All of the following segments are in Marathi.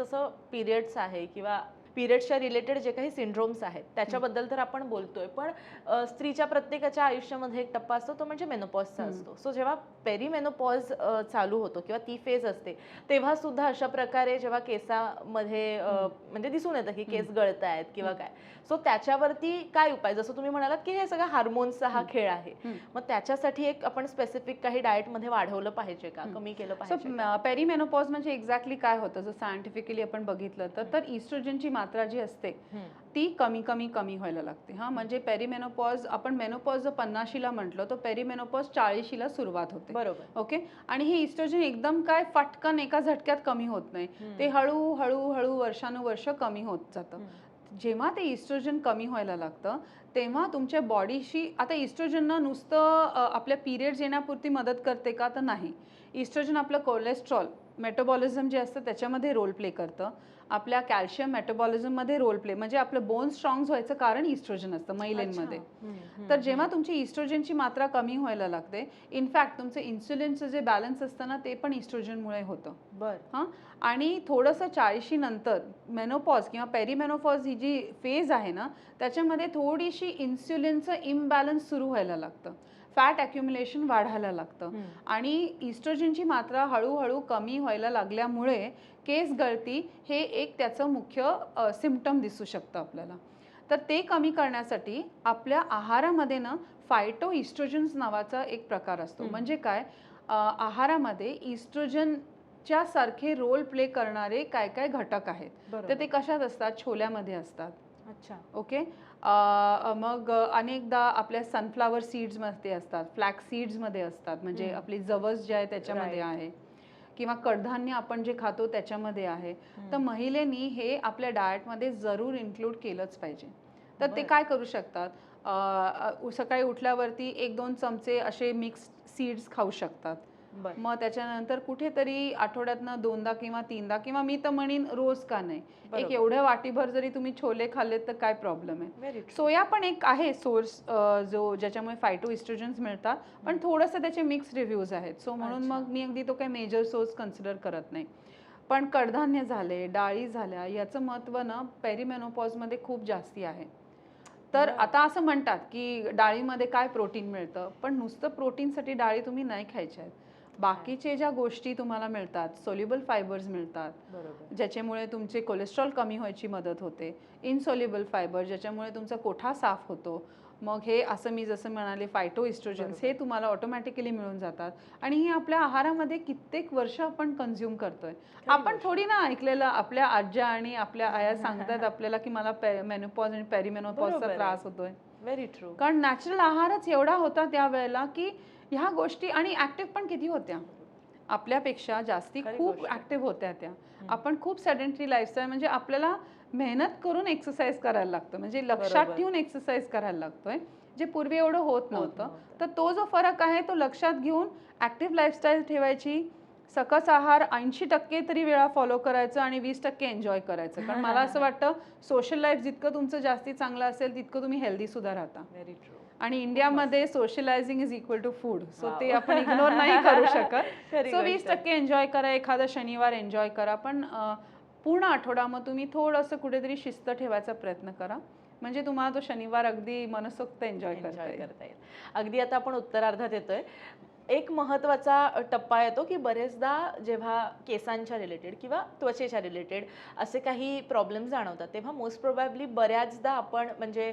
जसं पिरियड्स आहे किंवा पिरियड्सच्या रिलेटेड जे काही सिंड्रोम्स आहेत त्याच्याबद्दल तर आपण बोलतोय, पण स्त्रीच्या प्रत्येकाच्या आयुष्यामध्ये एक टप्पा असतो तो म्हणजे मेनोपॉजचा असतो. सो जेव्हा पेरीमेनोपॉज चालू होतो किंवा ती फेज असते तेव्हा सुद्धा अशा प्रकारे जेव्हा केसामध्ये म्हणजे दिसून येतं की केस गळत आहेत किंवा काय, सो त्याच्यावरती काय उपाय, जसं तुम्ही म्हणालात की हे सगळं हार्मोन्सचा हा खेळ आहे, मग त्याच्यासाठी एक आपण स्पेसिफिक काही डाएटमध्ये वाढवलं पाहिजे का, कमी केलं पाहिजे का? पेरीमेनोपॉज म्हणजे एक्झॅक्टली काय होतं जर सायंटिफिकली आपण बघितलं तर इस्ट्रोजनची मात्रा जी असते ती कमी कमी कमी व्हायला लागते. हा म्हणजे पेरीमेनोपॉज, आपण मेनोपॉज जर 50ला म्हटलं तर पेरीमेनोपॉज 40ला सुरुवात होते. बरोबर. ओके. आणि हे इस्ट्रोजन एकदम काय फटकन एका झटक्यात कमी होत नाही, ते हळू हळू हळू वर्षानुवर्ष कमी होत जातं. जेव्हा ते इस्ट्रोजन कमी व्हायला लागतं तेव्हा तुमच्या बॉडीशी, आता इस्ट्रोजननं नुसतं आपल्या पिरियड्स येण्यापुरती मदत करते का, तर नाही. इस्ट्रोजन आपलं कोलेस्ट्रॉल मेटाबॉलिझम जे असतं त्याच्यामध्ये रोल प्ले करतं, आपल्या कॅल्शियम मेटाबॉलिझममध्ये रोल प्ले, म्हणजे आपलं बोन स्ट्रॉंग व्हायचं कारण इस्ट्रोजन असतं महिलांमध्ये. तर जेव्हा तुमची इस्ट्रोजनची मात्रा कमी व्हायला लागते, इनफॅक्ट तुमचं इन्सुलिनचं जे बॅलन्स असतं ना ते पण इस्ट्रोजनमुळे होतं. हां. आणि थोडंसं 40शी नंतर मेनोपॉज किंवा पेरीमेनोपॉज ही जी फेज आहे ना त्याच्यामध्ये थोडीशी इन्सुलिनचं इम्बॅलन्स सुरू व्हायला लागतं, फॅट ॲक्युम्युलेशन वाढायला लागतं आणि इस्ट्रोजनची मात्रा हळूहळू कमी व्हायला लागल्यामुळे केस गळती हे एक त्याचं मुख्य सिम्पटम दिसू शकतं आपल्याला. तर ते कमी करण्यासाठी आपल्या आहारामध्ये ना फायटो इस्ट्रोजन्स नावाचा एक प्रकार असतो. म्हणजे काय, आहारामध्ये इस्ट्रोजनच्या सारखे रोल प्ले करणारे काय काय घटक आहेत. तर ते कशात असतात, छोल्यामध्ये असतात. अच्छा. ओके. मग अनेकदा आपल्या सनफ्लावर सीड्समध्ये असतात, फ्लॅक्स सीड्समध्ये असतात, म्हणजे आपली जवस जे आहे त्याच्यामध्ये आहे, किंवा कडधान्य आपण जे खातो त्याच्यामध्ये आहे. तर महिलेनी हे आपल्या डाएटमध्ये जरूर इन्क्लूड केलंच पाहिजे. तर ते काय करू शकतात, सकाळी उठल्यावरती 1-2 चमचे असे मिक्स सीड्स खाऊ शकतात. मग त्याच्यानंतर कुठेतरी आठवड्यातनं 2दा किंवा 3दा किंवा मी तर म्हणीन रोज का नाही, एक एवढ्या वाटीभर जरी तुम्ही छोले खाल्लेत तर काय प्रॉब्लेम आहे. सोया पण एक आहे सोर्स जो ज्याच्यामुळे फायटो इस्ट्रोजन्स मिळतात, पण थोडंसं त्याचे मिक्स रिव्ह्यूज आहेत. सो म्हणून मग मी अगदी तो काही मेजर सोर्स कन्सिडर करत नाही. पण कडधान्य झाले, डाळी झाल्या, याचं महत्त्व ना पेरीमेनोपॉजमध्ये खूप जास्ती आहे. तर आता असं म्हणतात की डाळीमध्ये काय प्रोटीन मिळतं, पण नुसतं प्रोटीनसाठी डाळी तुम्ही नाही खायच्या आहेत. बाकीचे ज्या गोष्टी तुम्हाला मिळतात, सोल्युबल फायबर्स मिळतात, ज्याच्यामुळे तुमचे कोलेस्ट्रॉल कमी व्हायची मदत होते, इनसोल्युबल फायबर ज्याच्यामुळे तुमचा कोठा साफ होतो, मग हे असं मी जसं म्हणाले फायटो इस्ट्रोजन्स हे तुम्हाला ऑटोमॅटिकली मिळून जातात आणि हे आपल्या आहारामध्ये कित्येक वर्ष आपण कन्झ्युम करतोय. आपण थोडी ना ऐकलेलं, आपल्या आज्या आणि आपल्या आया सांगतात आपल्याला की मला मेनोपॉज आणि पेरीमेनोपॉजचा त्रास होतोय. Very true. कारण नॅचरल आहारच एवढा होता त्यावेळेला की ह्या गोष्टी, आणि ऍक्टिव्ह पण किती होत्या, आपल्यापेक्षा जास्ती खूप ऍक्टिव्ह होत्या त्या. आपण खूप सेडेंटरी लाईफस्टाईल, म्हणजे आपल्याला मेहनत करून एक्सरसाइज करायला लागतं, म्हणजे लक्षात ठेवून एक्सरसाइज करायला लागतोय, जे पूर्वी एवढं होत नव्हतं. तर तो जो फरक आहे तो लक्षात घेऊन ऍक्टिव्ह लाईफस्टाईल ठेवायची, सकस आहार 80% तरी वेळा फॉलो करायचं आणि 20% एन्जॉय करायचं. कारण मला असं वाटतं सोशल लाईफ जितकं तुमचं जास्ती चांगलं असेल तितकं तुम्ही हेल्दी सुद्धा राहता. Very true. आणि इंडियामध्ये socialising is equal to food, so ते आपण इग्नोर नाही करू शकत. सो 20% एन्जॉय करा, एखादा शनिवार एन्जॉय करा, पण पूर्ण आठवडा मग तुम्ही थोडंसं कुठेतरी शिस्त ठेवायचा प्रयत्न करा, म्हणजे तुम्हाला तो शनिवार अगदी मनसोक्त एन्जॉय करता येईल. अगदी आता आपण उत्तरार्धात येतोय. एक महत्त्वाचा टप्पा येतो की बरेचदा जेव्हा केसांच्या रिलेटेड किंवा त्वचेच्या रिलेटेड असे काही प्रॉब्लेम जाणवतात तेव्हा मोस्ट प्रोबॅबली बऱ्याचदा आपण म्हणजे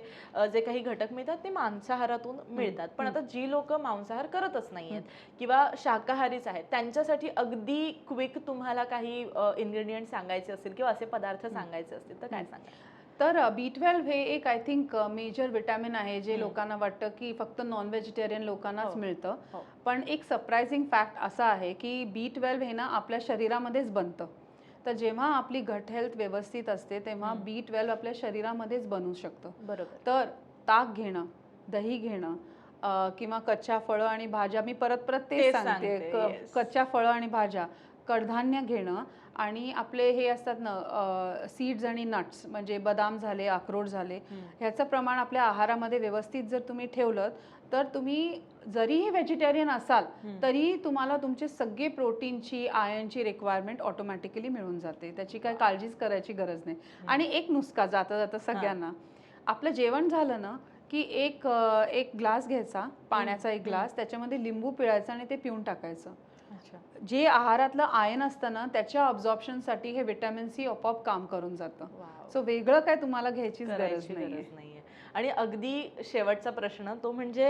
जे काही घटक मिळतात ते मांसाहारातून मिळतात, पण आता जी लोक मांसाहार करतच नाही आहेत किंवा शाकाहारीच आहेत त्यांच्यासाठी अगदी क्विक तुम्हाला काही इन्ग्रेडियंट सांगायचे असतील किंवा असे पदार्थ सांगायचे असतील तर काय सांगा? तर B12 हे एक आय थिंक मेजर विटॅमिन आहे जे लोकांना वाटतं की फक्त नॉन व्हेजिटेरियन लोकांनाच मिळतं. पण एक सरप्राइझिंग फॅक्ट असा आहे की B12 हे ना आपल्या शरीरामध्येच बनतं. तर जेव्हा आपली गट हेल्थ व्यवस्थित असते तेव्हा B12 आपल्या शरीरामध्येच बनू शकतं. बरोबर. तर ताक घेणं, दही घेणं, किंवा कच्च्या फळं आणि भाज्या, मी परत परत तेच सांगते, कच्च्या फळं आणि भाज्या कडधान्य घेणं आणि आपले हे असतात ना सीड्स आणि नट्स, म्हणजे बदाम झाले, अक्रोड झाले, ह्याचं प्रमाण आपल्या आहारामध्ये व्यवस्थित जर तुम्ही ठेवलं तर तुम्ही जरीही व्हेजिटेरियन असाल तरी तुम्हाला तुमचे सगळे प्रोटीनची, आयर्नची रिक्वायरमेंट ऑटोमॅटिकली मिळून जाते. त्याची काय काळजीच करायची गरज नाही. आणि एक नुसका जाता जाता सगळ्यांना, आपलं जेवण झालं ना की एक ग्लास घ्यायचा पाण्याचा, एक ग्लास, त्याच्यामध्ये लिंबू पिळायचं आणि ते पिऊन टाकायचं. जे आहारातलं आयन असतं ना त्याच्या अब्झॉर्प्शनसाठी हे व्हिटॅमिन सी आपोआप काम करून जातं. सो वेगळं काय तुम्हाला घ्यायचीच गरज नाहीये. आणि अगदी शेवटचा प्रश्न तो म्हणजे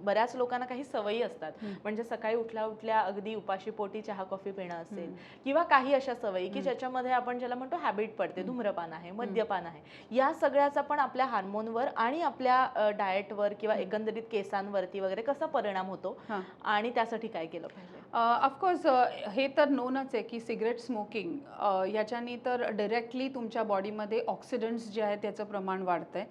बऱ्याच लोकांना काही सवयी असतात, म्हणजे सकाळी उठल्या उठल्या अगदी उपाशी पोटी चहा कॉफी पिणं असेल किंवा काही अशा सवयी की ज्याच्यामध्ये आपण ज्याला म्हणतो हॅबिट पडते, धूम्रपान आहे, मद्यपान आहे, या सगळ्याचा पण आपल्या हार्मोनवर आणि आपल्या डाएटवर किंवा एकंदरीत केसांवरती वगैरे कसा परिणाम होतो आणि त्यासाठी काय केलं पाहिजे? ऑफकोर्स हे तर नोनच आहे की सिगरेट स्मोकिंग याच्यानी तर डायरेक्टली तुमच्या बॉडीमध्ये ऑक्सिडंट्स जे आहेत त्याचं प्रमाण वाढतंय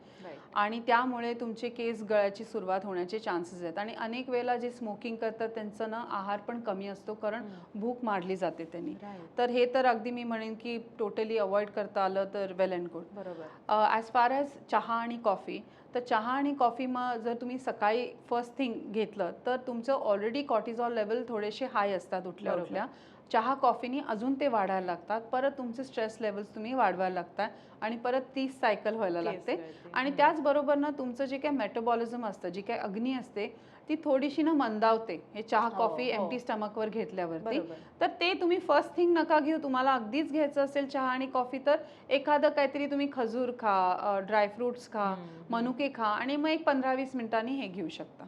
आणि त्यामुळे तुमचे केस गळायची सुरुवात होण्याचे चान्सेस आहेत. आणि अनेक वेळेला जे स्मोकिंग करतात त्यांचं ना आहार पण कमी असतो, कारण भूक मारली जाते त्यांनी. तर हे तर अगदी मी म्हणेन की टोटली अवॉइड करता आलं तर वेल अँड गुड. बरोबर. ॲज फार ॲज चहा आणि कॉफी, तर चहा आणि कॉफी मग जर तुम्ही सकाळी फर्स्ट थिंग घेतलं तर तुमचं ऑलरेडी कॉर्टिझॉल लेवल थोडेसे हाय असतात उठल्या उठल्या. चहा कॉफीनी अजून ते वाढायला लागतात, परत तुमचे स्ट्रेस लेवल्स तुम्ही वाढवायला लागतात आणि परत तीच सायकल व्हायला लागते. आणि त्याचबरोबर ना तुमचं जे काही मेटाबॉलिझम असतं, जी काही अग्नी असते ती थोडीशी ना मंदावते हे चहा कॉफी एम्प्टी स्टमकवर घेतल्यावरती. तर ते तुम्ही फर्स्ट थिंग नका घेऊ. तुम्हाला अगदीच घ्यायचं असेल चहा आणि कॉफी तर एखादं काहीतरी तुम्ही खजूर खा, ड्रायफ्रुट्स खा, मनुके खा आणि मग एक 15-20 मिनिटांनी हे घेऊ शकता.